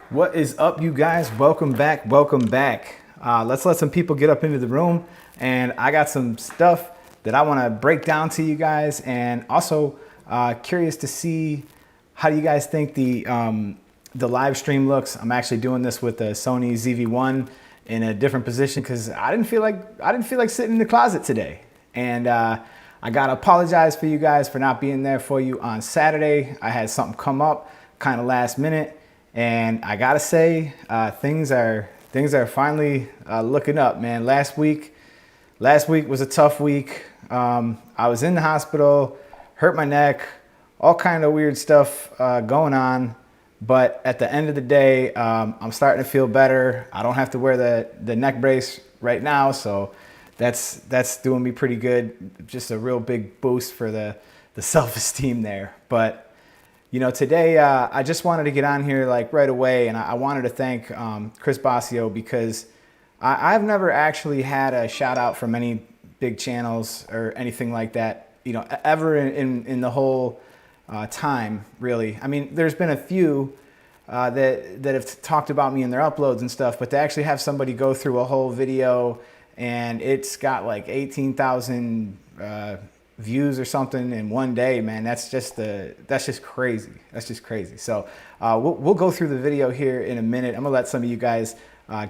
What is up, you guys? Welcome back. Welcome back. Let's let some people get up into the room, and I got some stuff that I want to break down to you guys, and also curious to see how you guys think the live stream looks. I'm actually doing this with the Sony ZV-1 in a different position because I didn't feel like sitting in the closet today, and I gotta apologize for you guys for not being there for you on Saturday. I had something come up kind of last minute. And I gotta say, things are finally looking up, man. Last week was a tough week. I was in the hospital, hurt my neck, all kind of weird stuff going on. But at the end of the day, I'm starting to feel better. I don't have to wear the neck brace right now, so that's doing me pretty good. Just a real big boost for the self-esteem there. But you know, today I just wanted to get on here like right away, and I wanted to thank Chris Bossio because I've never actually had a shout out from any big channels or anything like that, you know, ever in the whole time, really. I mean, there's been a few that have talked about me in their uploads and stuff, but to actually have somebody go through a whole video and it's got like 18,000 views or something in one day, man, that's just crazy. That's just crazy. So we'll go through the video here in a minute. I'm gonna let some of you guys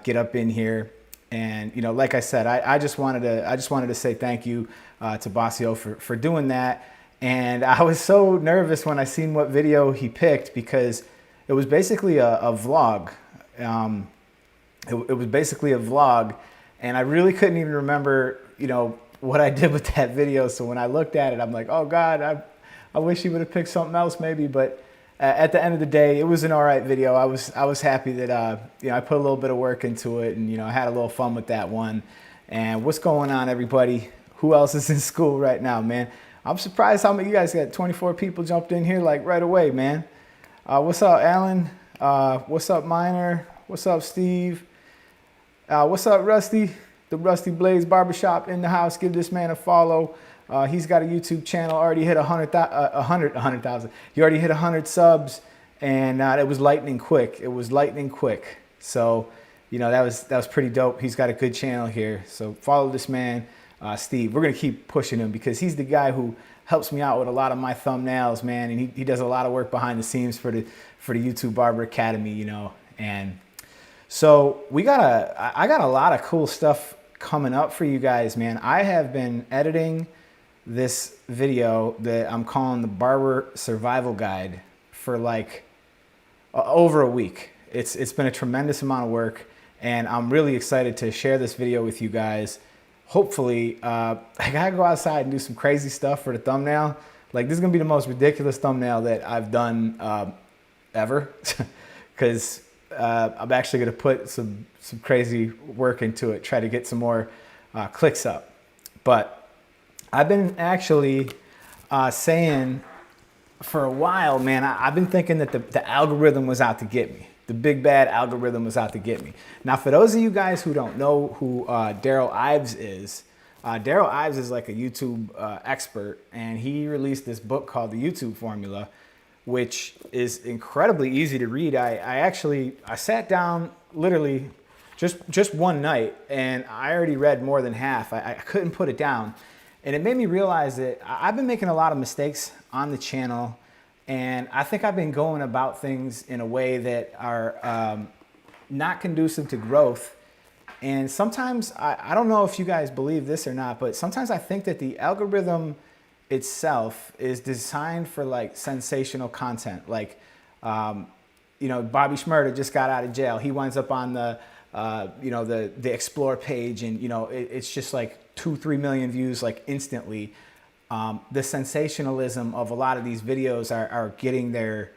get up in here, and you know, like I said, I just wanted to say thank you to Bossio for doing that. And I was so nervous when I seen what video he picked because it was basically a vlog. It was basically a vlog, and I really couldn't even remember, you know, what I did with that video. So when I looked at it, I'm like, oh God, I wish he would have picked something else maybe. But at the end of the day, it was an all right video. I was happy that you know, I put a little bit of work into it, and you know, I had a little fun with that one. And what's going on, everybody? Who else is in school right now, man? I'm surprised how many you guys got. 24 people jumped in here like right away, man. What's up, Alan? What's up, Miner? What's up, Steve? What's up, Rusty? The Rusty Blaze Barbershop in the house. Give this man a follow. He's got a YouTube channel, already hit 100,000. He already hit 100 subs, and it was lightning quick. It was lightning quick. So, you know, that was pretty dope. He's got a good channel here. So follow this man, Steve. We're gonna keep pushing him because he's the guy who helps me out with a lot of my thumbnails, man, and he does a lot of work behind the scenes for the YouTube Barber Academy, you know. And so I got a lot of cool stuff coming up for you guys, man. I have been editing this video that I'm calling the Barber Survival Guide for like over a week. It's been a tremendous amount of work, and I'm really excited to share this video with you guys. Hopefully, I gotta go outside and do some crazy stuff for the thumbnail. Like, this is gonna be the most ridiculous thumbnail that I've done ever, because I'm actually gonna put some crazy work into it, try to get some more clicks up. But I've been actually saying for a while, man, I've been thinking that the algorithm was out to get me. The big bad algorithm was out to get me. Now, for those of you guys who don't know who Daryl Ives is like a YouTube expert, and he released this book called The YouTube Formula, which is incredibly easy to read. I sat down literally just one night, and I already read more than half. I couldn't put it down. And it made me realize that I've been making a lot of mistakes on the channel, and I think I've been going about things in a way that are not conducive to growth. And sometimes, I don't know if you guys believe this or not, but sometimes I think that the algorithm itself is designed for like sensational content. Like, you know, Bobby Shmurda just got out of jail. He winds up on the, you know, the Explore page, and you know, it's just like 2-3 million views like instantly. The sensationalism of a lot of these videos are getting their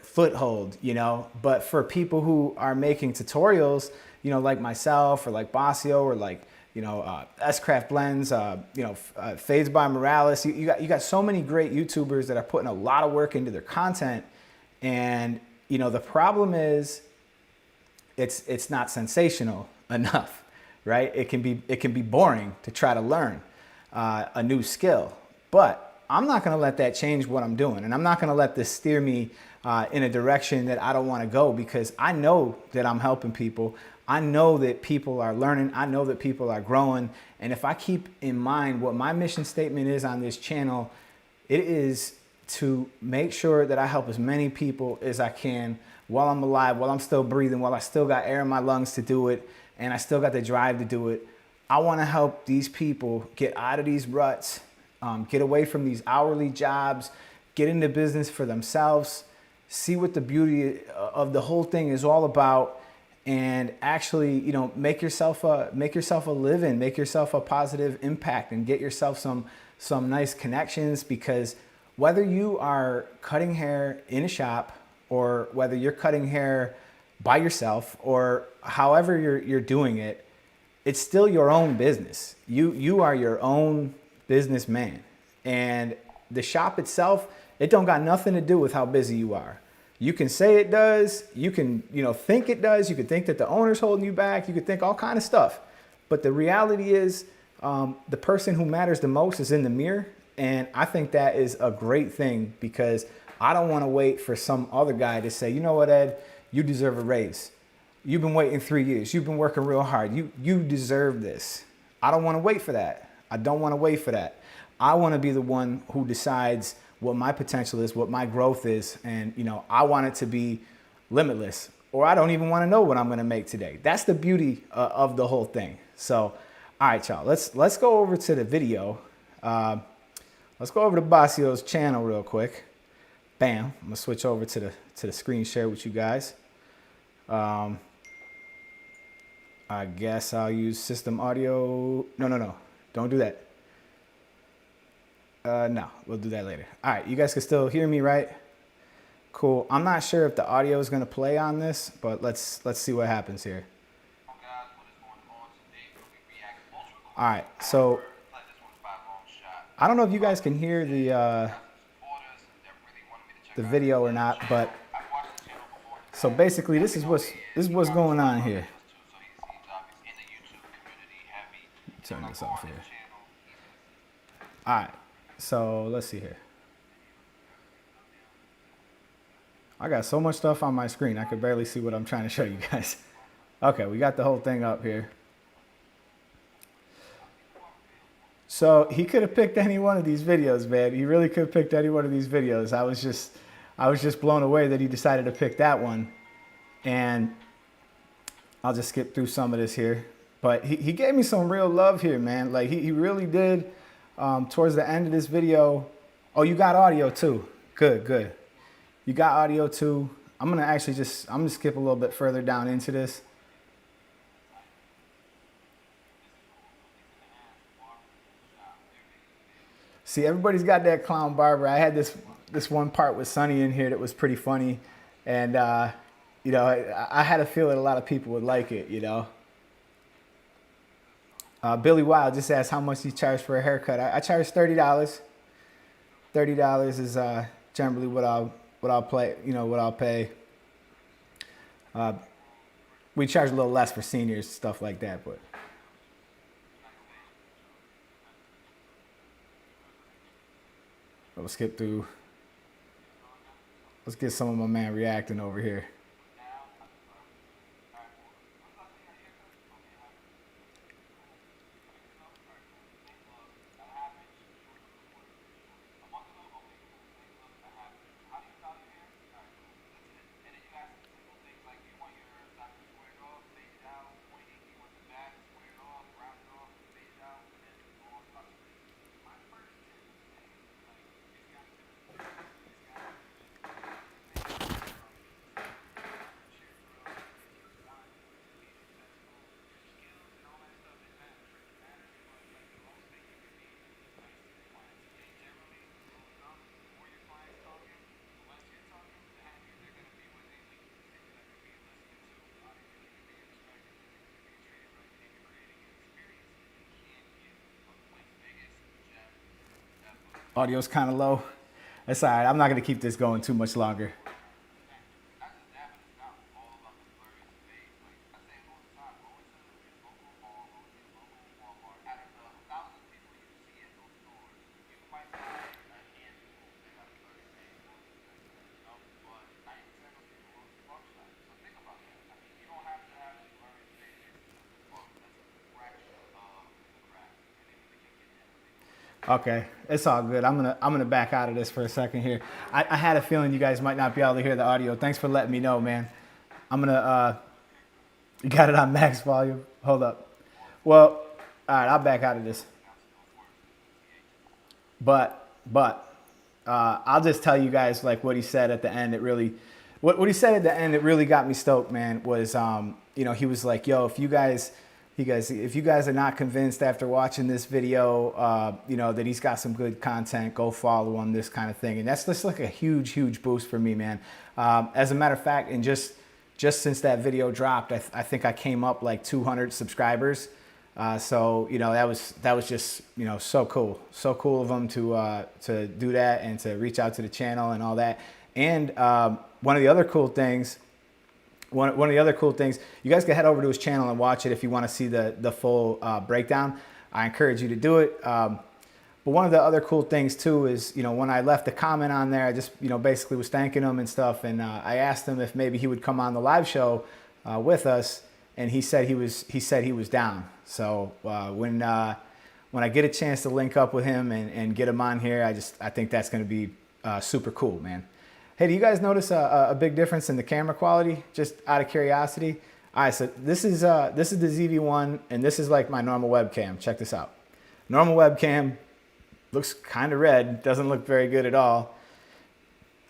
foothold, you know. But for people who are making tutorials, you know, like myself or like Bossio or like, you know, S-Craft Blends, you know, Fades by Morales. You got so many great YouTubers that are putting a lot of work into their content, and you know, the problem is it's not sensational enough, right? It can be boring to try to learn a new skill. But I'm not going to let that change what I'm doing. And I'm not going to let this steer me in a direction that I don't want to go, because I know that I'm helping people. I know that people are learning. I know that people are growing. And if I keep in mind what my mission statement is on this channel, it is to make sure that I help as many people as I can while I'm alive, while I'm still breathing, while I still got air in my lungs to do it, and I still got the drive to do it. I want to help these people get out of these ruts, get away from these hourly jobs, get into business for themselves, see what the beauty of the whole thing is all about, and actually, you know, make yourself a living, make yourself a positive impact, and get yourself some nice connections. Because whether you are cutting hair in a shop, or whether you're cutting hair by yourself, or however you're doing it, it's still your own business. You are your own businessman. And the shop itself, it don't got nothing to do with how busy you are. You can say it does, you can, you know, think it does, you can think that the owner's holding you back, you can think all kind of stuff. But the reality is, the person who matters the most is in the mirror. And I think that is a great thing, because I don't want to wait for some other guy to say, you know what, Ed, you deserve a raise. You've been waiting 3 years. You've been working real hard. You deserve this. I don't want to wait for that. I don't want to wait for that. I want to be the one who decides what my potential is, what my growth is. And, you know, I want it to be limitless, or I don't even want to know what I'm going to make today. That's the beauty of the whole thing. So, all right, y'all, let's go over to the video. Let's go over to Bossio's channel real quick. Bam. I'm going to switch over to the screen share with you guys. I guess I'll use system audio. No. Don't do that. No, we'll do that later. All right, you guys can still hear me, right? Cool. I'm not sure if the audio is going to play on this, but let's see what happens here. All right, so I don't know if you guys can hear the video or not, but so basically this is what's going on here. Turn this off here. All right, so let's see here. I got so much stuff on my screen, I could barely see what I'm trying to show you guys. Okay, we got the whole thing up here. So he could have picked any one of these videos, man. He really could have picked any one of these videos. I was just blown away that he decided to pick that one. And I'll just skip through some of this here. But he gave me some real love here, man. Like he really did. Towards the end of this video. Oh, you got audio too. Good. You got audio too. I'm gonna skip a little bit further down into this. See, everybody's got that clown barber. I had this one part with Sonny in here that was pretty funny, and you know, I had a feeling a lot of people would like it, you know. Billy Wild just asked how much he charged for a haircut. I charge $30. $30 is generally what I'll pay. We charge a little less for seniors, stuff like that, but. We'll skip through. Let's get some of my man reacting over here. Audio's kind of low. That's all right. I'm not going to keep this going too much longer. Okay, it's all good. I'm gonna back out of this for a second here. I had a feeling you guys might not be able to hear the audio. Thanks for letting me know, man. I'm gonna you got it on max volume. Hold up. Well, all right, I'll back out of this. But I'll just tell you guys like what he said at the end. It really, what he said at the end, it really got me stoked, man. Was you know, he was like, yo, if you guys are not convinced after watching this video, you know, that he's got some good content, go follow him, this kind of thing. And that's just like a huge boost for me, man. As a matter of fact, and just since that video dropped, I think I came up like 200 subscribers. So, you know, that was just, you know, so cool of him to do that and to reach out to the channel and all that. And one of the other cool things, you guys can head over to his channel and watch it if you want to see the full breakdown. I encourage you to do it. But one of the other cool things too is, you know, when I left a comment on there, I just, you know, basically was thanking him and stuff. And I asked him if maybe he would come on the live show with us. And he said he was down. So when I get a chance to link up with him and get him on here, I think that's going to be super cool, man. Hey, do you guys notice a big difference in the camera quality? Just out of curiosity. All right, so this is the ZV-1, and this is like my normal webcam. Check this out. Normal webcam looks kind of red. Doesn't look very good at all.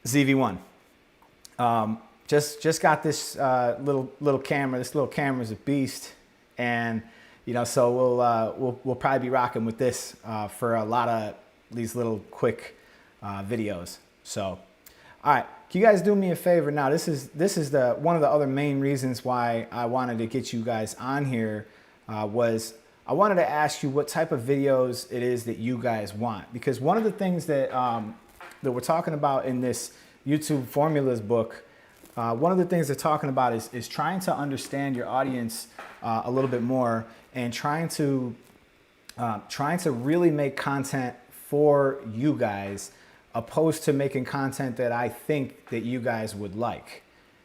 ZV-1. Just got this little camera. This little camera is a beast, and you know, so we'll probably be rocking with this for a lot of these little quick videos. So, all right, can you guys do me a favor now? This is one of the other main reasons why I wanted to get you guys on here was I wanted to ask you what type of videos it is that you guys want, because one of the things that that we're talking about in this YouTube formulas book. One of the things they're talking about is trying to understand your audience a little bit more and trying to really make content for you guys opposed to making content that I think that you guys would like.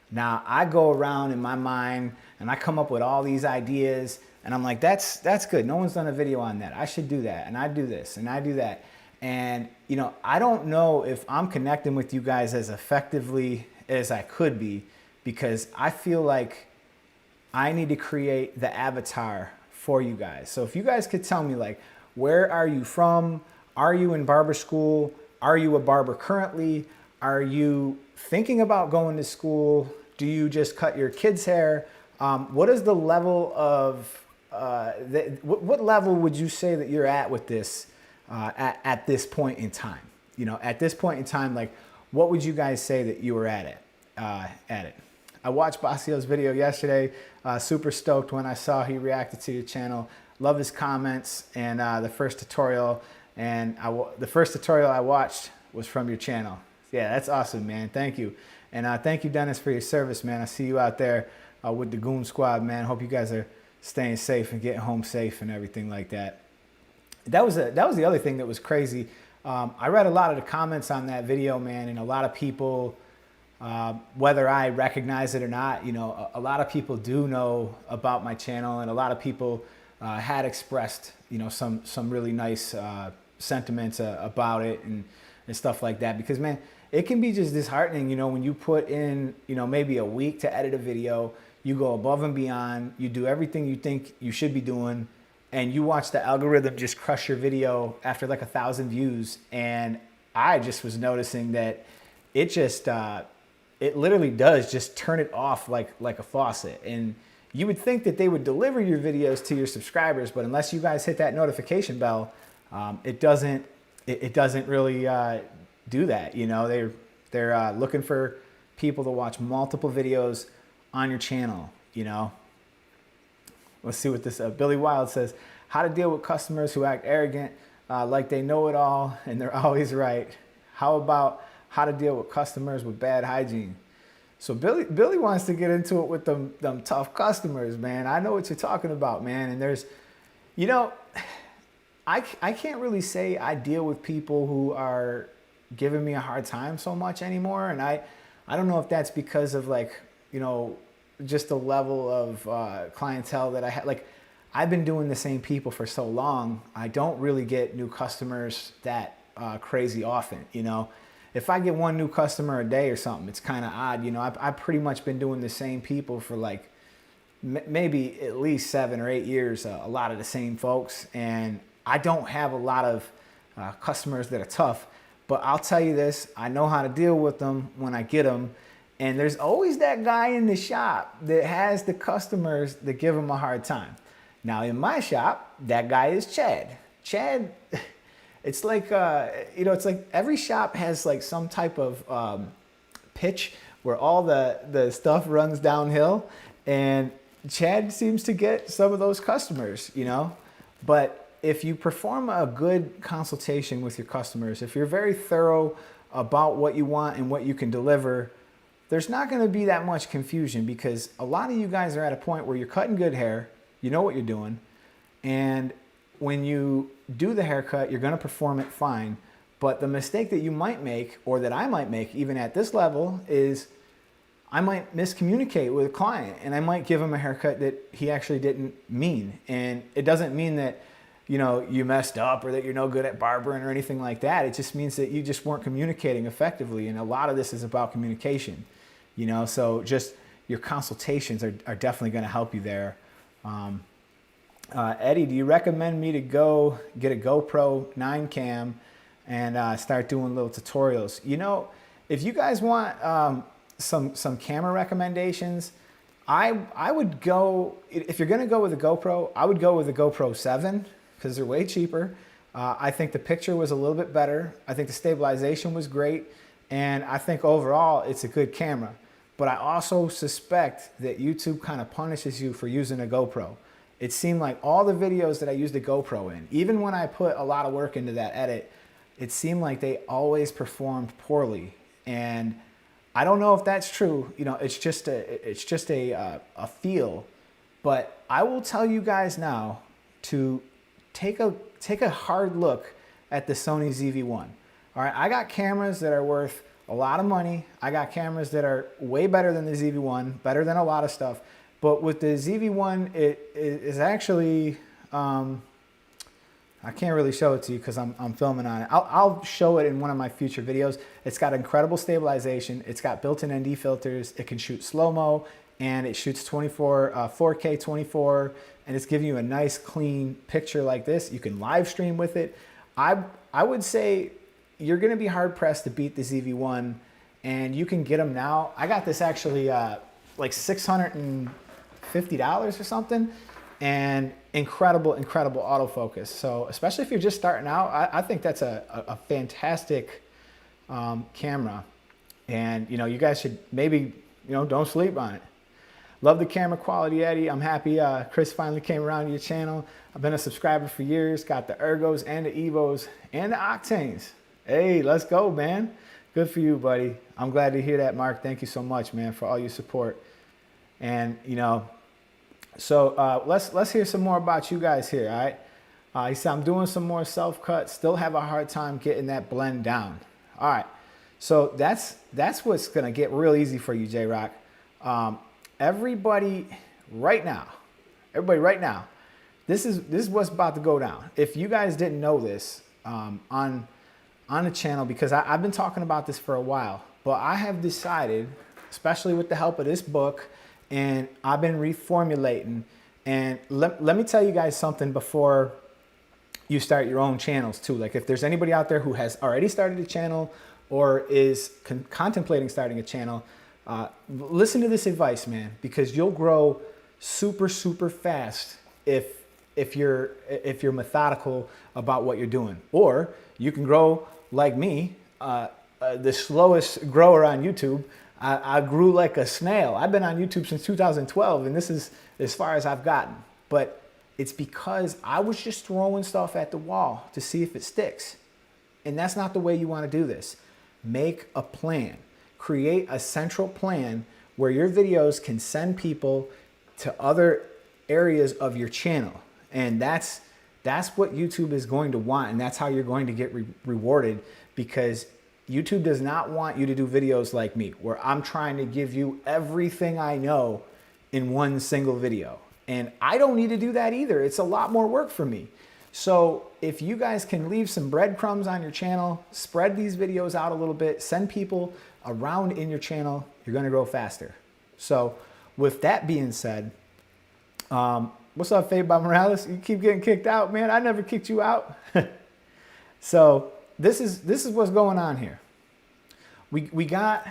Now, I go around in my mind and I come up with all these ideas and I'm like, that's good. No one's done a video on that. I should do that. And I do this and I do that. And, you know, I don't know if I'm connecting with you guys as effectively as I could be, because I feel like I need to create the avatar for you guys. So if you guys could tell me, like, where are you from? Are you in barber school? Are you a barber currently? Are you thinking about going to school? Do you just cut your kids' hair? What is the level of, what level would you say that you're at with this at this point in time? You know, at this point in time, like, what would you guys say that you were at it? I watched Bossio's video yesterday. Super stoked when I saw he reacted to your channel. Love his comments and the first tutorial. And the first tutorial I watched was from your channel. Yeah, that's awesome, man. Thank you. And thank you, Dennis, for your service, man. I see you out there with the Goon Squad, man. Hope you guys are staying safe and getting home safe and everything like that. That was the other thing that was crazy. I read a lot of the comments on that video, man, and a lot of people, whether I recognize it or not, you know, a lot of people do know about my channel, and a lot of people had expressed, you know, some really nice sentiments about it and stuff like that. Because, man, it can be just disheartening, you know, when you put in, you know, maybe a week to edit a video, you go above and beyond, you do everything you think you should be doing, and you watch the algorithm just crush your video after like 1,000 views. And I just was noticing that it just, it literally does just turn it off like a faucet. And you would think that they would deliver your videos to your subscribers, but unless you guys hit that notification bell, it doesn't really do that. You know, they're looking for people to watch multiple videos on your channel, you know. Let's see what this, Billy Wild says, how to deal with customers who act arrogant, like they know it all and they're always right. How about how to deal with customers with bad hygiene? So Billy wants to get into it with them tough customers, man. I know what you're talking about, man. And there's, you know, I can't really say I deal with people who are giving me a hard time so much anymore. And I don't know if that's because of, like, you know, just the level of clientele that I had. Like, I've been doing the same people for so long, I don't really get new customers that crazy often, you know. If I get one new customer a day or something, it's kind of odd, you know. I've pretty much been doing the same people for like maybe at least 7 or 8 years, a lot of the same folks, and I don't have a lot of customers that are tough, but I'll tell you this, I know how to deal with them when I get them. And there's always that guy in the shop that has the customers that give him a hard time. Now in my shop, that guy is Chad. Chad, it's like, you know, it's like every shop has like some type of pitch where all the stuff runs downhill, and Chad seems to get some of those customers, you know. But if you perform a good consultation with your customers, if you're very thorough about what you want and what you can deliver, there's not going to be that much confusion, because a lot of you guys are at a point where you're cutting good hair, you know what you're doing, and when you do the haircut, you're going to perform it fine. But the mistake that you might make, or that I might make even at this level, is I might miscommunicate with a client and I might give him a haircut that he actually didn't mean. And it doesn't mean that, you know, you messed up or that you're no good at barbering or anything like that. It just means that you just weren't communicating effectively. And a lot of this is about communication. You know, so just your consultations are definitely going to help you there. Eddie, do you recommend me to go get a GoPro 9 cam and start doing little tutorials? You know, if you guys want some camera recommendations, I would go, if you're going to go with a GoPro, I would go with a GoPro 7 because they're way cheaper. I think the picture was a little bit better. I think the stabilization was great. And I think overall it's a good camera. But I also suspect that YouTube kind of punishes you for using a GoPro. It seemed like all the videos that I used a GoPro in, even when I put a lot of work into that edit, it seemed like they always performed poorly. And I don't know if that's true. You know, it's just a feel. But I will tell you guys now to take a hard look at the Sony ZV-1. All right, I got cameras that are worth a lot of money. I got cameras that are way better than the ZV-1, better than a lot of stuff. But with the ZV-1, it is actually, I can't really show it to you because I'm filming on it. I'll show it in one of my future videos. It's got incredible stabilization. It's got built-in ND filters. It can shoot slow-mo, and it shoots 4K 24, and it's giving you a nice clean picture like this. You can live stream with it. I would say you're going to be hard pressed to beat the ZV-1, and you can get them now. I got this actually like $650 or something, and incredible autofocus. So especially if you're just starting out, I think that's a fantastic camera, and you know, you guys should maybe, you know, don't sleep on it. Love the camera quality, Eddie. I'm happy Chris finally came around to your channel. I've been a subscriber for years. Got the Ergos and the Evos and the Octanes. Hey, let's go, man. Good for you, buddy. I'm glad to hear that, Mark. Thank you so much, man, for all your support. And, you know, so let's hear some more about you guys here, all right? He said, I'm doing some more self-cut. Still have a hard time getting that blend down. All right. So that's what's going to get real easy for you, J-Rock. Everybody right now, this is what's about to go down. If you guys didn't know this, on the channel, because I've been talking about this for a while, but I have decided, especially with the help of this book, and I've been reformulating, and let me tell you guys something before you start your own channels too. Like if there's anybody out there who has already started a channel or is contemplating starting a channel, listen to this advice, man, because you'll grow super fast if you're methodical about what you're doing. Or you can grow like me, the slowest grower on YouTube. I grew like a snail. I've been on YouTube since 2012, and this is as far as I've gotten. But it's because I was just throwing stuff at the wall to see if it sticks. And that's not the way you want to do this. Make a plan. Create a central plan where your videos can send people to other areas of your channel. And that's what YouTube is going to want, and that's how you're going to get rewarded, because YouTube does not want you to do videos like me, where I'm trying to give you everything I know in one single video. And I don't need to do that either. It's a lot more work for me. So if you guys can leave some breadcrumbs on your channel, spread these videos out a little bit, send people around in your channel, you're gonna grow faster. So with that being said, what's up, Faye by Morales? You keep getting kicked out, man. I never kicked you out. So this is what's going on here. We got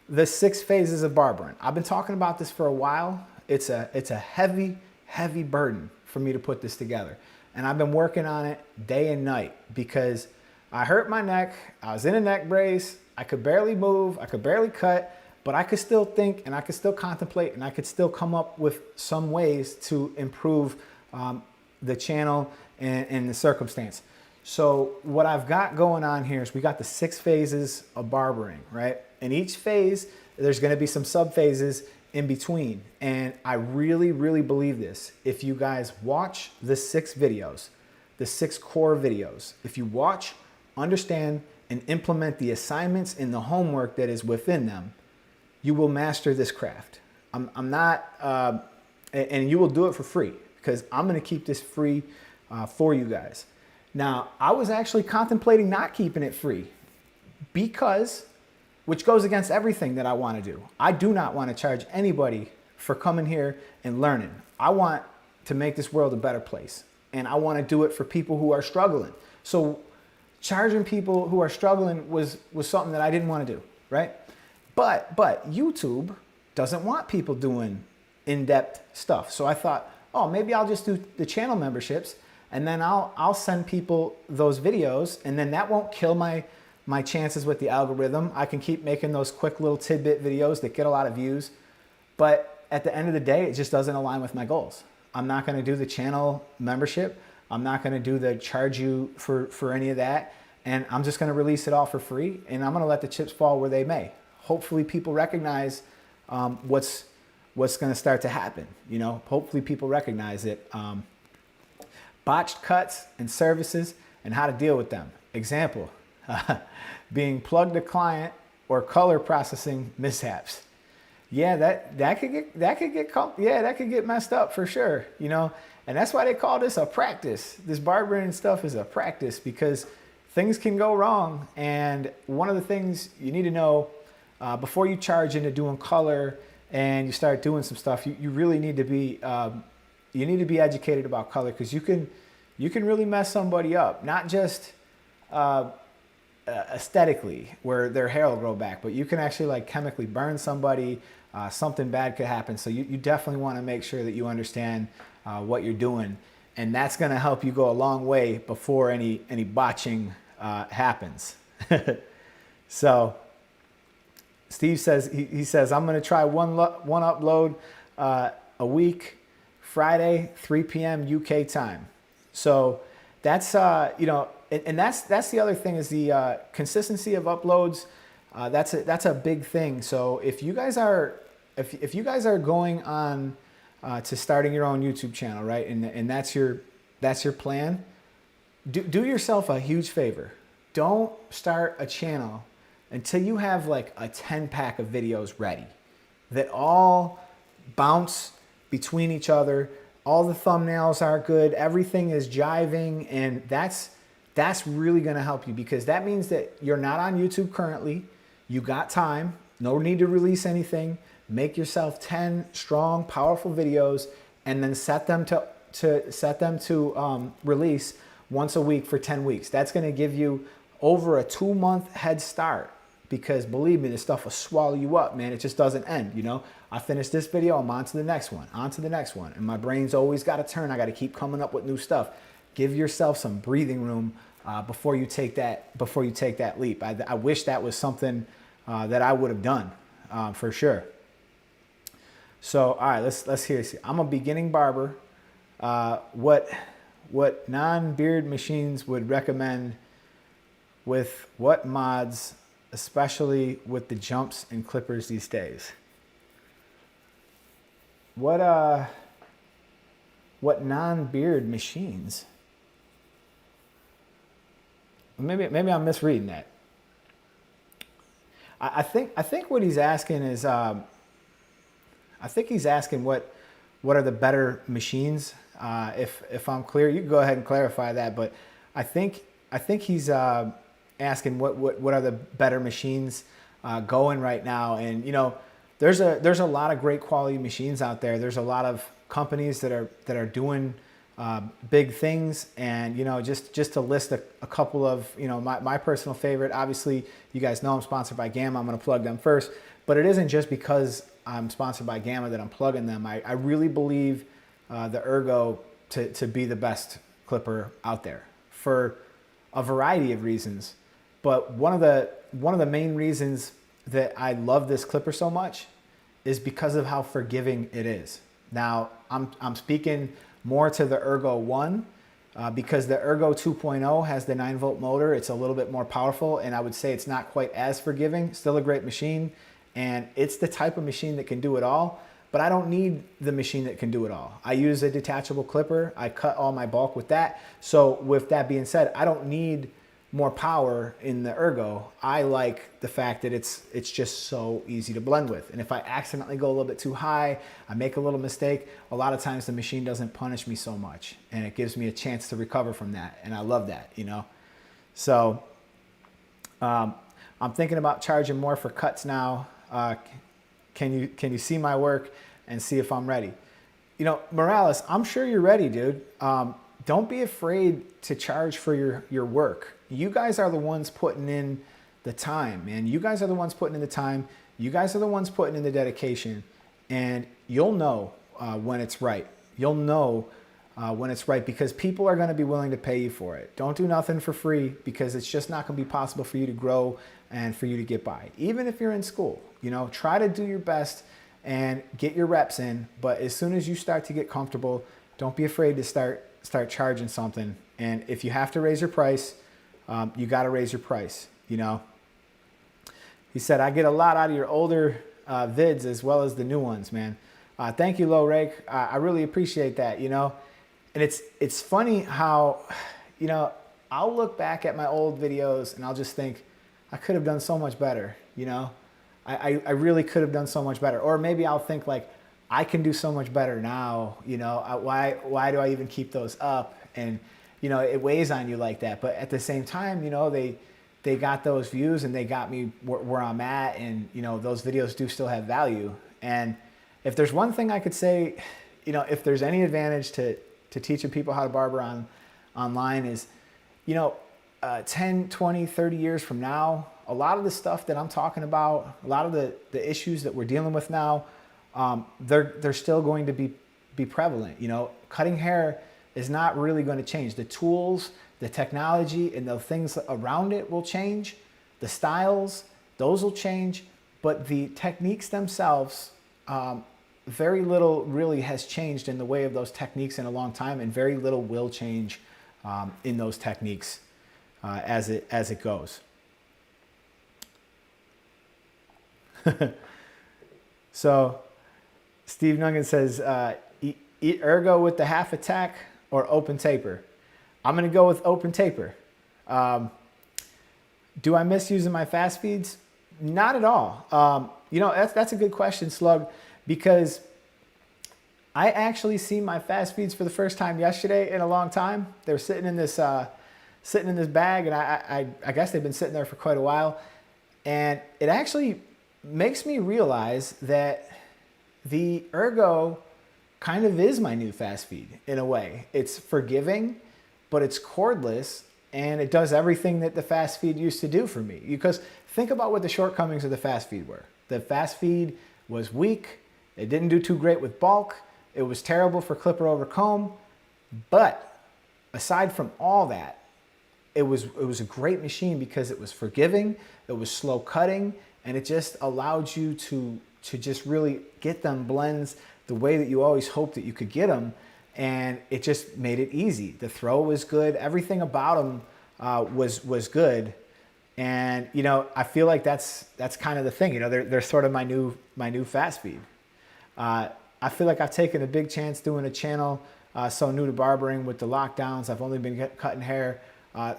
the 6 phases of barbering. I've been talking about this for a while. It's a heavy, heavy burden for me to put this together. And I've been working on it day and night because I hurt my neck. I was in a neck brace. I could barely move. I could barely cut, but I could still think and I could still contemplate and I could still come up with some ways to improve the channel and the circumstance. So what I've got going on here is we got the 6 phases of barbering, right? In each phase, there's gonna be some sub phases in between. And I really, really believe this. If you guys watch the 6 videos, the 6 core videos, if you watch, understand, and implement the assignments and the homework that is within them, you will master this craft. I'm not, and you will do it for free because I'm gonna keep this free for you guys. Now, I was actually contemplating not keeping it free because, which goes against everything that I want to do. I do not want to charge anybody for coming here and learning. I want to make this world a better place. And I want to do it for people who are struggling. So charging people who are struggling was something that I didn't want to do, right? But YouTube doesn't want people doing in-depth stuff. So I thought, oh, maybe I'll just do the channel memberships and then I'll send people those videos and then that won't kill my chances with the algorithm. I can keep making those quick little tidbit videos that get a lot of views. But at the end of the day, it just doesn't align with my goals. I'm not gonna do the channel membership. I'm not gonna do the charge you for any of that. And I'm just gonna release it all for free and I'm gonna let the chips fall where they may. Hopefully people recognize what's gonna start to happen. You know, hopefully people recognize it. Botched cuts and services and how to deal with them. Example, being plugged to client or color processing mishaps. Yeah, that could get messed up for sure, you know. And that's why they call this a practice. This barbering stuff is a practice because things can go wrong. And one of the things you need to know before you charge into doing color and you start doing some stuff, you really need to be you need to be educated about color because you can really mess somebody up, not just aesthetically where their hair will grow back, but you can actually like chemically burn somebody. Something bad could happen. So you definitely want to make sure that you understand what you're doing, and that's going to help you go a long way before any botching happens. So Steve says he says I'm going to try one upload a week, Friday 3 p.m. UK time. So that's you know, and that's the other thing is the consistency of uploads. That's a big thing. So if you guys are going on to starting your own YouTube channel, right, and that's your plan, do yourself a huge favor. Don't start a channel until you have like a 10-pack of videos ready that all bounce between each other. All the thumbnails are good. Everything is jiving, and that's really going to help you because that means that you're not on YouTube currently. You got time. No need to release anything. Make yourself 10 strong, powerful videos, and then set them to release once a week for 10 weeks. That's going to give you over a 2-month head start because believe me, this stuff will swallow you up, man. It just doesn't end, you know. I finish this video, I'm on to the next one, and my brain's always got to turn. I got to keep coming up with new stuff. Give yourself some breathing room before you take that leap. I wish that was something that I would have done for sure. So all right, let's hear this. I'm a beginning barber. What non-beard machines would recommend with what mods, especially with the jumps and clippers these days? What non-beard machines? Maybe I'm misreading that. I think what he's asking is I think he's asking what what are the better machines. If I'm clear, you can go ahead and clarify that. But I think he's asking what are the better machines going right now. And there's a lot of great quality machines out there. There's a lot of companies that are doing big things. And just to list a couple of my personal favorite. Obviously, you guys know I'm sponsored by Gamma. I'm going to plug them first. But it isn't just because I'm sponsored by Gamma that I'm plugging them. I really believe the Ergo to be the best clipper out there for a variety of reasons. But one of the main reasons that I love this clipper so much is because of how forgiving it is. Now, I'm speaking more to the Ergo 1 because the Ergo 2.0 has the 9-volt motor. It's a little bit more powerful, and I would say it's not quite as forgiving. Still a great machine, and it's the type of machine that can do it all. But I don't need the machine that can do it all. I use a detachable clipper. I cut all my bulk with that. So with that being said, I don't need more power in the Ergo. I like the fact that it's just so easy to blend with. And if I accidentally go a little bit too high, I make a little mistake, a lot of times the machine doesn't punish me so much, and it gives me a chance to recover from that. And I love that, So I'm thinking about charging more for cuts now. Can you see my work and see if I'm ready? Morales, I'm sure you're ready, dude. Don't be afraid to charge for your work. You guys are the ones putting in the time, man. You guys are the ones putting in the time. You guys are the ones putting in the dedication, and you'll know when it's right. You'll know when it's right because people are going to be willing to pay you for it. Don't do nothing for free because it's just not going to be possible for you to grow and for you to get by. Even if you're in school, try to do your best and get your reps in. But as soon as you start to get comfortable, don't be afraid to start charging something. And if you have to raise your price, you got to raise your price. He said, I get a lot out of your older vids as well as the new ones, man. Thank you, Low Rake. I really appreciate that, And it's funny how, I'll look back at my old videos and I'll just think, I could have done so much better, I really could have done so much better. Or maybe I'll think like, I can do so much better now, why do I even keep those up? And, it weighs on you like that. But at the same time, they got those views and they got me where I'm at. And, those videos do still have value. And if there's one thing I could say, if there's any advantage to teaching people how to barber online is, 10, 20, 30 years from now, a lot of the stuff that I'm talking about, a lot of the issues that we're dealing with now, they're still going to be prevalent. Cutting hair is not really going to change. The tools, the technology, and the things around it will change. The styles, those will change, but the techniques themselves, very little really has changed in the way of those techniques in a long time, and very little will change in those techniques as it goes. So Steve Nugget says, eat Ergo with the half attack or open taper. I'm going to go with open taper. Do I miss using my fast feeds? Not at all. That's a good question, Slug, because I actually seen my fast feeds for the first time yesterday in a long time. They were sitting in this bag, and I guess they've been sitting there for quite a while. And it actually makes me realize that the Ergo kind of is my new fast feed in a way. It's forgiving, but it's cordless, and it does everything that the fast feed used to do for me. Because think about what the shortcomings of the fast feed were. The fast feed was weak. It didn't do too great with bulk. It was terrible for clipper over comb. But aside from all that, it was a great machine because it was forgiving, it was slow cutting, and it just allowed you to just really get them blends the way that you always hoped that you could get them. And it just made it easy. The throw was good. Everything about them was good. And, I feel like that's kind of the thing. They're sort of my new fast feed. I feel like I've taken a big chance doing a channel so new to barbering with the lockdowns. I've only been cutting hair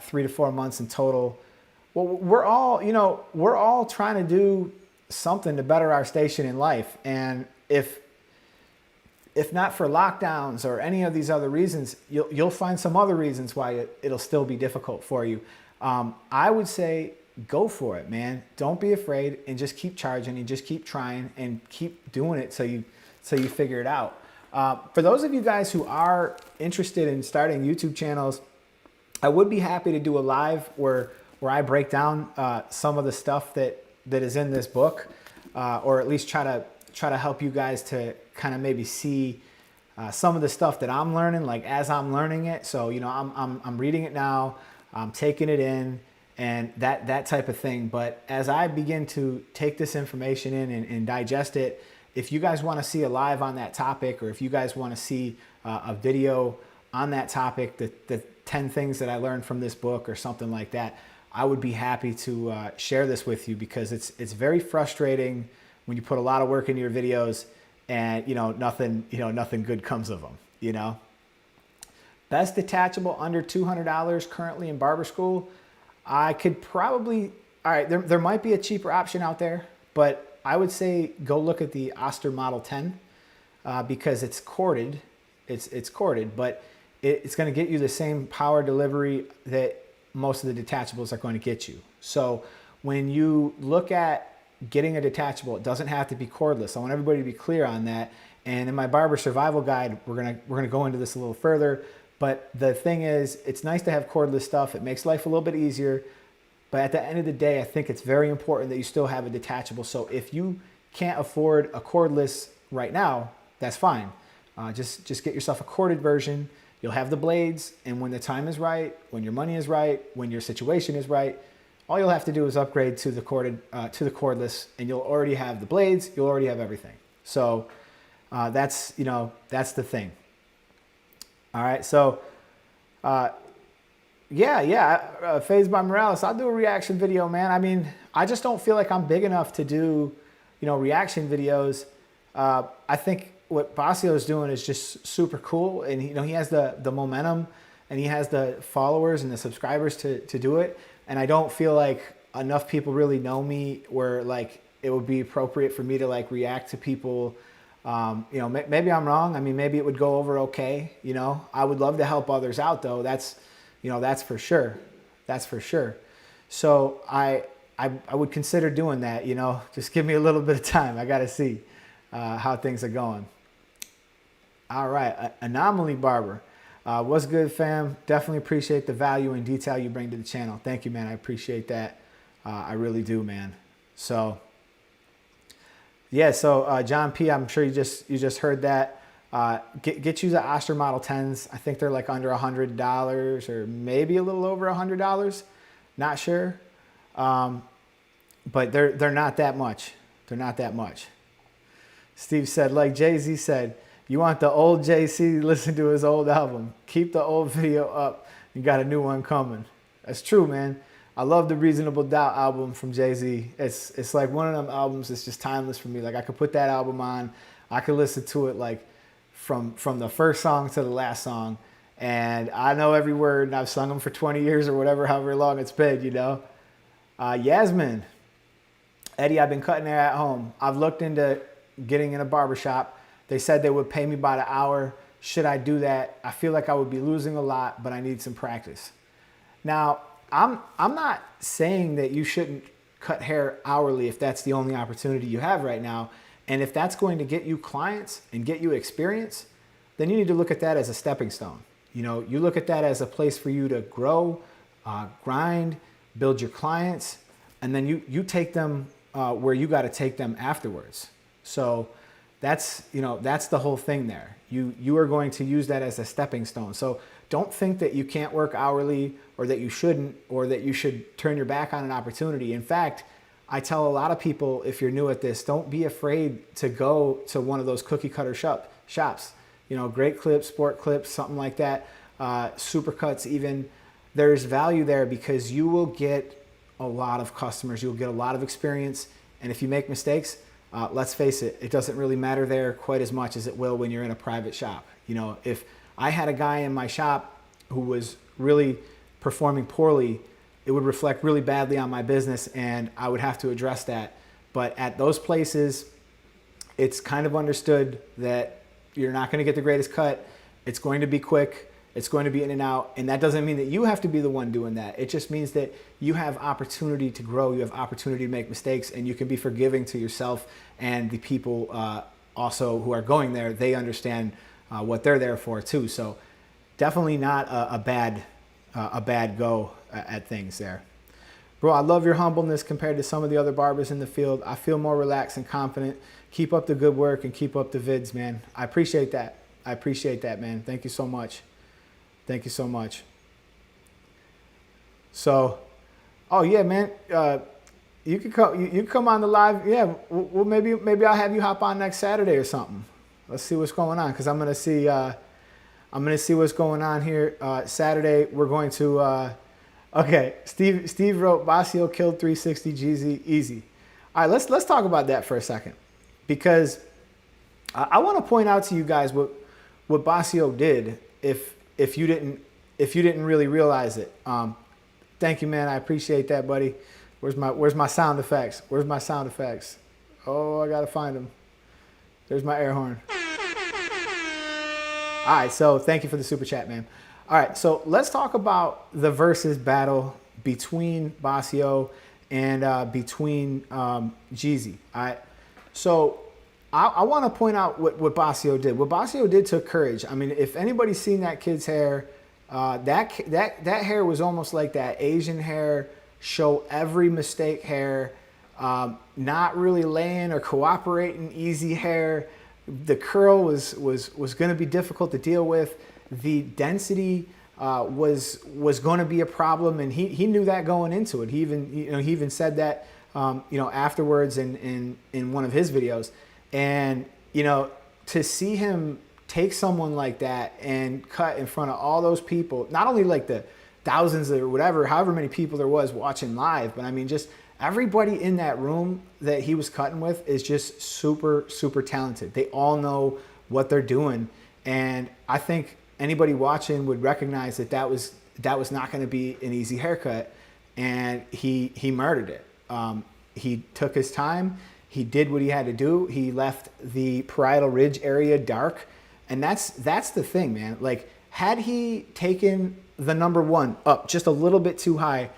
3 to 4 months in total. Well, we're all trying to do something to better our station in life. And if if not for lockdowns or any of these other reasons, you'll find some other reasons why it'll still be difficult for you. I would say go for it, man. Don't be afraid, and just keep charging and just keep trying and keep doing it so you figure it out. For those of you guys who are interested in starting YouTube channels, I would be happy to do a live where I break down some of the stuff that is in this book, or at least try to help you guys to kind of maybe see some of the stuff that I'm learning, like as I'm learning it. So, you know, I'm reading it now, I'm taking it in, and that type of thing. But as I begin to take this information in and digest it, if you guys want to see a live on that topic, or if you guys want to see a video on that topic, the 10 things that I learned from this book or something like that, I would be happy to share this with you, because it's very frustrating when you put a lot of work into your videos and nothing good comes of them. Best detachable under $200 currently in barber school. I could probably, all right, there might be a cheaper option out there, but I would say go look at the OSTER Model 10 because it's corded. It's corded, but it's going to get you the same power delivery that most of the detachables are going to get you. So when you look at getting a detachable, it doesn't have to be cordless. I want everybody to be clear on that. And in my barber survival guide, we're gonna go into this a little further. But the thing is, it's nice to have cordless stuff. It makes life a little bit easier. But at the end of the day, I think it's very important that you still have a detachable. So if you can't afford a cordless right now, that's fine. Just get yourself a corded version. You'll have the blades, and when the time is right, when your money is right, when your situation is right, all you'll have to do is upgrade to the cordless, and you'll already have the blades. You'll already have everything. So that's the thing. All right, so Phased by Morales, I'll do a reaction video, man. I mean, I just don't feel like I'm big enough to do reaction videos. I think what Bossio is doing is just super cool, and he has the momentum, and he has the followers and the subscribers to do it. And I don't feel like enough people really know me where like it would be appropriate for me to like react to people. Maybe I'm wrong. I mean, maybe it would go over okay. I would love to help others out though. That's for sure. That's for sure. So I would consider doing that. Just give me a little bit of time. I got to see how things are going. All right, Anomaly Barber. What's good, fam? Definitely appreciate the value and detail you bring to the channel. Thank you, man. I appreciate that. I really do, man. So, yeah. So, John P. I'm sure you just heard that. Get you the OSTER Model 10s. I think they're like under $100 or maybe a little over $100. Not sure, but they're not that much. They're not that much. Steve said, like Jay-Z said, you want the old JC, listen to his old album. Keep the old video up. You got a new one coming. That's true, man. I love the Reasonable Doubt album from Jay-Z. It's like one of them albums that's just timeless for me. Like I could put that album on. I could listen to it like from the first song to the last song. And I know every word, and I've sung them for 20 years or whatever, however long it's been, Yasmin. Eddie, I've been cutting hair at home. I've looked into getting in a barbershop. They said they would pay me by the hour. Should I do that? I feel like I would be losing a lot, but I need some practice. Now, I'm not saying that you shouldn't cut hair hourly if that's the only opportunity you have right now. And if that's going to get you clients and get you experience, then you need to look at that as a stepping stone. You look at that as a place for you to grow, grind, build your clients, and then you take them where you got to take them afterwards. So that's the whole thing there. You are going to use that as a stepping stone. So don't think that you can't work hourly or that you shouldn't or that you should turn your back on an opportunity. In fact, I tell a lot of people, if you're new at this, don't be afraid to go to one of those cookie cutter shops. Great Clips, Sport Clips, something like that, Supercuts even. There's value there because you will get a lot of customers. You'll get a lot of experience. And if you make mistakes, let's face it, it doesn't really matter there quite as much as it will when you're in a private shop. If I had a guy in my shop who was really performing poorly, it would reflect really badly on my business and I would have to address that. But at those places, it's kind of understood that You're not going to get the greatest cut. It's going to be quick. It's going to be in and out. And that doesn't mean that you have to be the one doing that. It just means that you have opportunity to grow. You have opportunity to make mistakes, and you can be forgiving to yourself and the people also who are going there. They understand what they're there for too. So definitely not a bad go at things there. Bro, I love your humbleness compared to some of the other barbers in the field. I feel more relaxed and confident. Keep up the good work and keep up the vids, man. I appreciate that. I appreciate that, man. Thank you so much. Thank you so much. So, oh yeah, man. You can come. You can come on the live. Yeah. Well, maybe I'll have you hop on next Saturday or something. Let's see what's going on, because I'm gonna see. I'm gonna see what's going on here. Saturday we're going to. Okay. Steve wrote Bossio killed 360 Jeezy easy. All right. Let's talk about that for a second, because I want to point out to you guys what Bossio did. If you didn't really realize it. Thank you, man. I appreciate that, buddy. Where's my sound effects? Where's my sound effects? Oh, I gotta find them. There's my air horn. All right, so thank you for the super chat, man. All right, so let's talk about the versus battle between Bossio and between Jeezy. All right, so I want to point out what Bossio did. What Bossio did took courage. I mean, if anybody's seen that kid's hair, that hair was almost like that Asian hair, show every mistake hair, not really laying or cooperating, easy hair. The curl was going to be difficult to deal with. The density was going to be a problem, and he knew that going into it. He even said that afterwards in one of his videos. And, to see him take someone like that and cut in front of all those people, not only like the thousands or whatever, however many people there was watching live, but I mean, just everybody in that room that he was cutting with is just super, super talented. They all know what they're doing. And I think anybody watching would recognize that was not going to be an easy haircut. And he murdered it. He took his time. He did what he had to do. He left the parietal ridge area dark. And that's the thing, man. Like, had he taken the number one up just a little bit too high,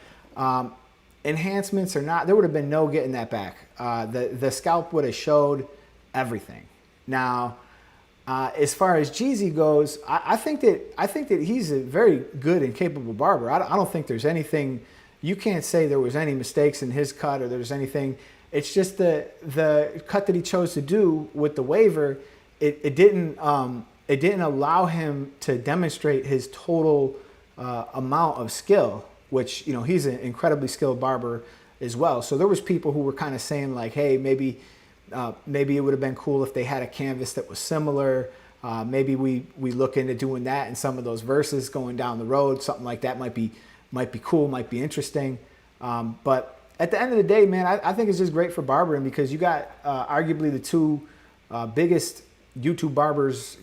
enhancements or not, there would have been no getting that back. The scalp would have showed everything. Now, as far as Jeezy goes, I think that he's a very good and capable barber. I don't think there's anything, you can't say there was any mistakes in his cut or there's anything. It's just the cut that he chose to do with the waiver. It didn't allow him to demonstrate his total amount of skill, which, he's an incredibly skilled barber as well. So there was people who were kind of saying like, hey, maybe it would have been cool if they had a canvas that was similar. Maybe we look into doing that in some of those verses going down the road. Something like that might be cool, might be interesting. But at the end of the day, man, I think it's just great for barbering, because you got arguably the two biggest YouTube barbers,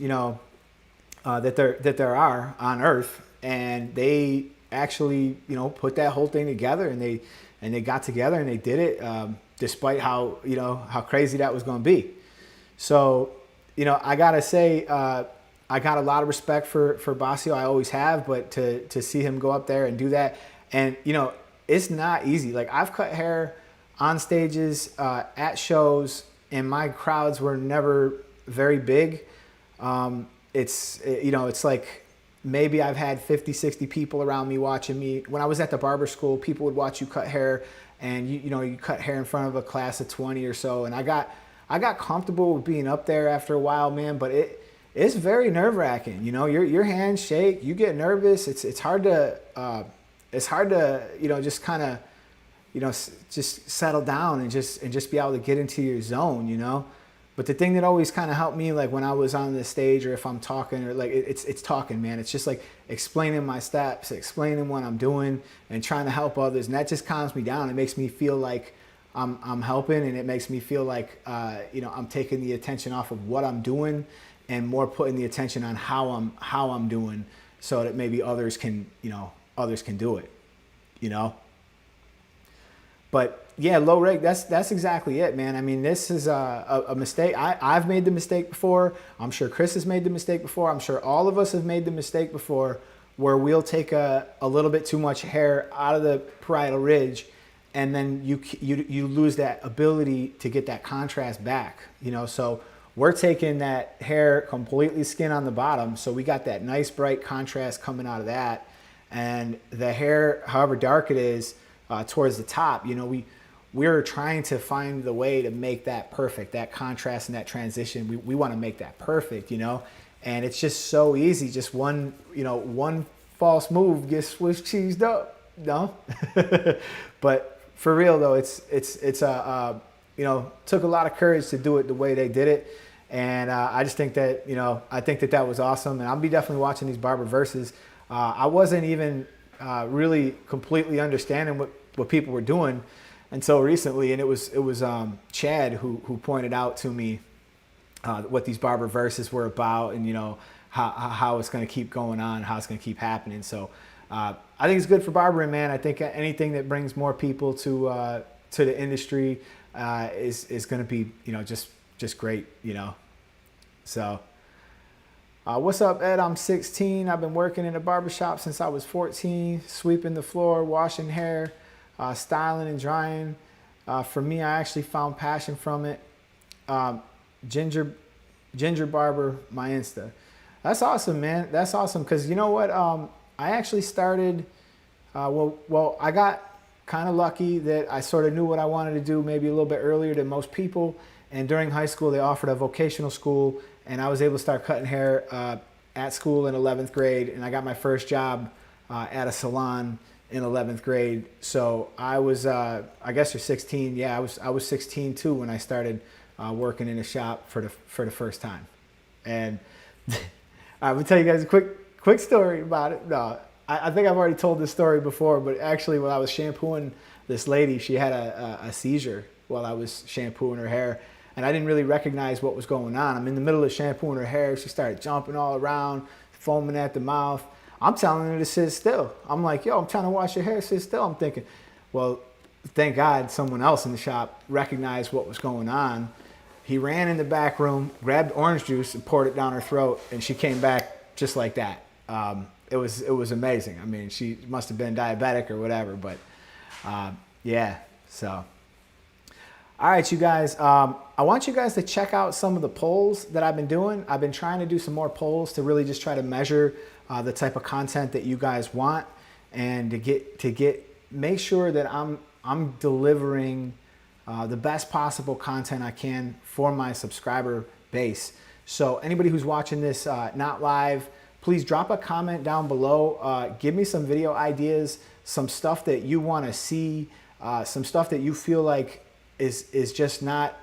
that there are on earth, and they actually, put that whole thing together, and they got together and they did it, despite how crazy that was going to be. So, I gotta say, I got a lot of respect for Bossio. I always have, but to see him go up there and do that, and it's not easy. Like, I've cut hair on stages, at shows, and my crowds were never very big. It's like maybe I've had 50, 60 people around me watching me. When I was at the barber school, people would watch you cut hair, and you cut hair in front of a class of 20 or so. And I got comfortable with being up there after a while, man, but it's very nerve-wracking. Your hands shake, you get nervous. It's hard to just kind of just settle down and just be able to get into your zone. But the thing that always kind of helped me, like when I was on the stage or if I'm talking, or like it's talking, man. It's just like explaining my steps, explaining what I'm doing, and trying to help others, and that just calms me down. It makes me feel like I'm helping, and it makes me feel like I'm taking the attention off of what I'm doing and more putting the attention on how I'm doing, so that maybe others can do it. But Yeah, low rake. That's exactly it, man. I mean, this is a mistake. I've made the mistake before. I'm sure Chris has made the mistake before. I'm sure all of us have made the mistake before, where we'll take a little bit too much hair out of the parietal ridge, and then you lose that ability to get that contrast back. You know, so we're taking that hair completely skin on the bottom, so we got that nice bright contrast coming out of that, and the hair, however dark it is, towards the top, you know, we're trying to find the way to make that perfect, that contrast and that transition. We want to make that perfect, you know, and it's just so easy. Just one false move gets Swiss cheesed up, no? But for real though, it's you know, took a lot of courage to do it the way they did it. And I just think that, you know, I think that was awesome. And I'll be definitely watching these barber verses. I wasn't even really completely understanding what people were doing until recently. And it was Chad who pointed out to me what these barber verses were about, and, you know, how it's going to keep going on, how it's going to keep happening. So I think it's good for barbering, man. I think anything that brings more people to the industry is going to be, you know, just great, you know. So what's up, Ed? I'm 16. I've been working in a barbershop since I was 14, sweeping the floor, washing hair, styling and drying. For me, I actually found passion from it. Ginger Barber, my Insta. That's awesome, man. That's awesome, because you know what? I actually started, well, I got kind of lucky that I sort of knew what I wanted to do maybe a little bit earlier than most people. And during high school, they offered a vocational school, and I was able to start cutting hair at school in 11th grade. And I got my first job at a salon in 11th grade. So I was, I guess you're 16. Yeah, I was 16 too when I started working in a shop for the first time. And I will tell you guys a quick story about it. No, I think I've already told this story before, but actually when I was shampooing this lady, she had a seizure while I was shampooing her hair. And I didn't really recognize what was going on. I'm in the middle of shampooing her hair. She started jumping all around, foaming at the mouth. I'm telling her to sit still. I'm like, yo, I'm trying to wash your hair, sit still. I'm thinking, well, thank God someone else in the shop recognized what was going on. He ran in the back room, grabbed orange juice and poured it down her throat, and she came back just like that. It was amazing. I mean, she must have been diabetic or whatever, but yeah, so. All right, you guys, I want you guys to check out some of the polls that I've been doing. I've been trying to do some more polls to really just try to measure the type of content that you guys want, and to make sure that I'm delivering the best possible content I can for my subscriber base. So anybody who's watching this not live, please drop a comment down below. Give me some video ideas, some stuff that you want to see, some stuff that you feel like is just not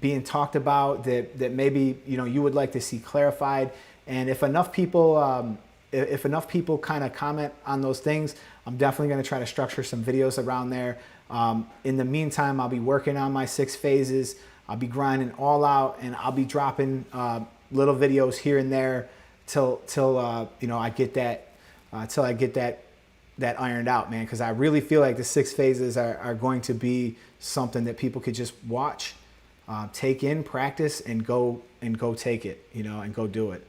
being talked about, that maybe, you know, you would like to see clarified. And if enough people kind of comment on those things, I'm definitely going to try to structure some videos around there. In the meantime, I'll be working on my 6 phases. I'll be grinding all out, and I'll be dropping little videos here and there till you know, I get that till I get that ironed out, man. Because I really feel like the 6 phases are going to be something that people could just watch, take in, practice, and go take it, you know, and go do it.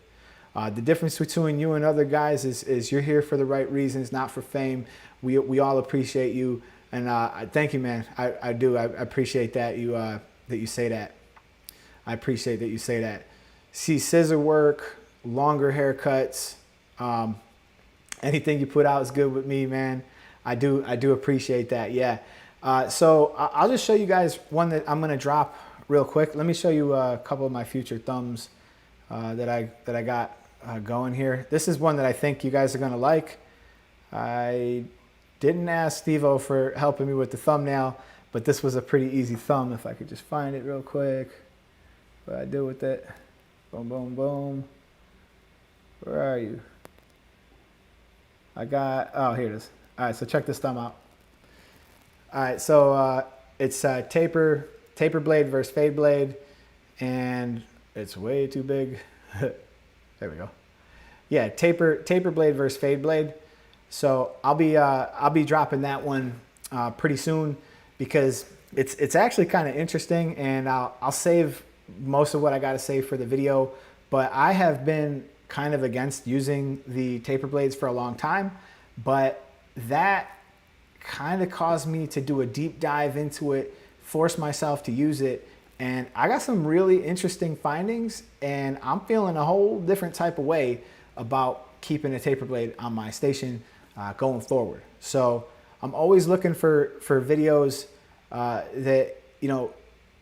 The difference between you and other guys is you're here for the right reasons, not for fame. We all appreciate you, and thank you, man. I do. I appreciate that you say that. I appreciate that you say that. See scissor work, longer haircuts, anything you put out is good with me, man. I do appreciate that. Yeah. So I'll just show you guys one that I'm gonna drop real quick. Let me show you a couple of my future thumbs that I got going here. This is one that I think you guys are gonna like. I didn't ask Steve-O for helping me with the thumbnail, but this was a pretty easy thumb. If I could just find it real quick. What I do with it? Boom, boom, boom. Where are you? I got, oh, here it is. All right, so check this thumb out. All right, so it's taper blade versus fade blade, and it's way too big. There we go. Yeah, taper blade versus fade blade. So I'll be dropping that one pretty soon, because it's actually kind of interesting, and I'll save most of what I got to say for the video, but I have been kind of against using the taper blades for a long time, but that kind of caused me to do a deep dive into it, force myself to use it, and I got some really interesting findings, and I'm feeling a whole different type of way about keeping a taper blade on my station going forward. So I'm always looking for videos that, you know,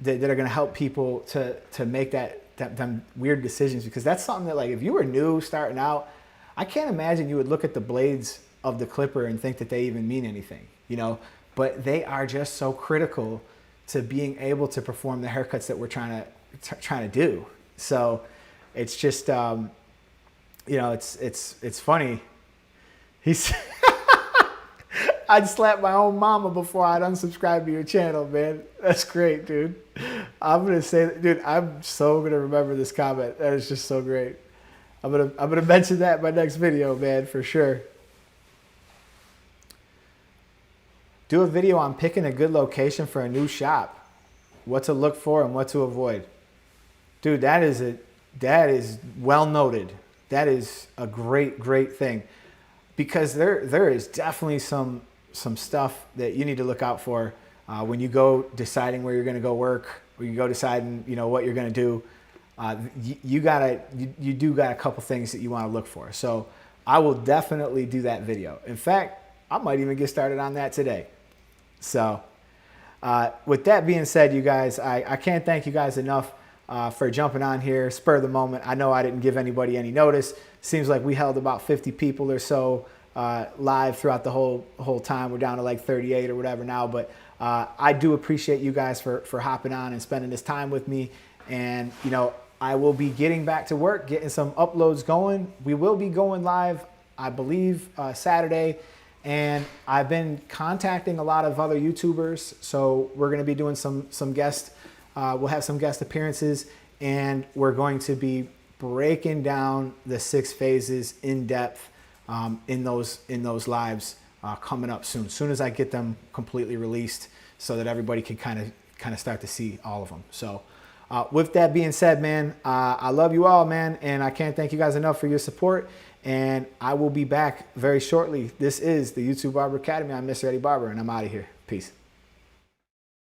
that are going to help people to make them weird decisions, because that's something that, like, if you were new starting out, I can't imagine you would look at the blades of the clipper and think that they even mean anything, you know, but they are just so critical to being able to perform the haircuts that we're trying to do. So it's just, you know, it's funny. He's I'd slap my own mama before I'd unsubscribe to your channel, man. That's great, dude. I'm gonna say that, dude. I'm so gonna remember this comment. That is just so great. I'm gonna mention that in my next video, man, for sure. Do a video on picking a good location for a new shop. What to look for and what to avoid. Dude, that is well noted. That is a great thing, because there is definitely some stuff that you need to look out for when you go deciding where you're going to go work, or you go deciding, you know, what you're going to do. You do got a couple things that you want to look for. So I will definitely do that video. In fact, I might even get started on that today. So with that being said, you guys, I can't thank you guys enough for jumping on here, spur of the moment. I know I didn't give anybody any notice. Seems like we held about 50 people or so live throughout the whole time. We're down to like 38 or whatever now, but I do appreciate you guys for hopping on and spending this time with me. And, you know, I will be getting back to work, getting some uploads going. We will be going live, I believe, Saturday. And I've been contacting a lot of other YouTubers, so we're going to be doing some guest. We'll have some guest appearances, and we're going to be breaking down the 6 phases in depth in those lives coming up soon. As soon as I get them completely released, so that everybody can kind of start to see all of them. So with that being said, man, I love you all, man, and I can't thank you guys enough for your support. And I will be back very shortly. This is the YouTube Barber Academy. I'm Mr. Eddie Barber, and I'm out of here. Peace.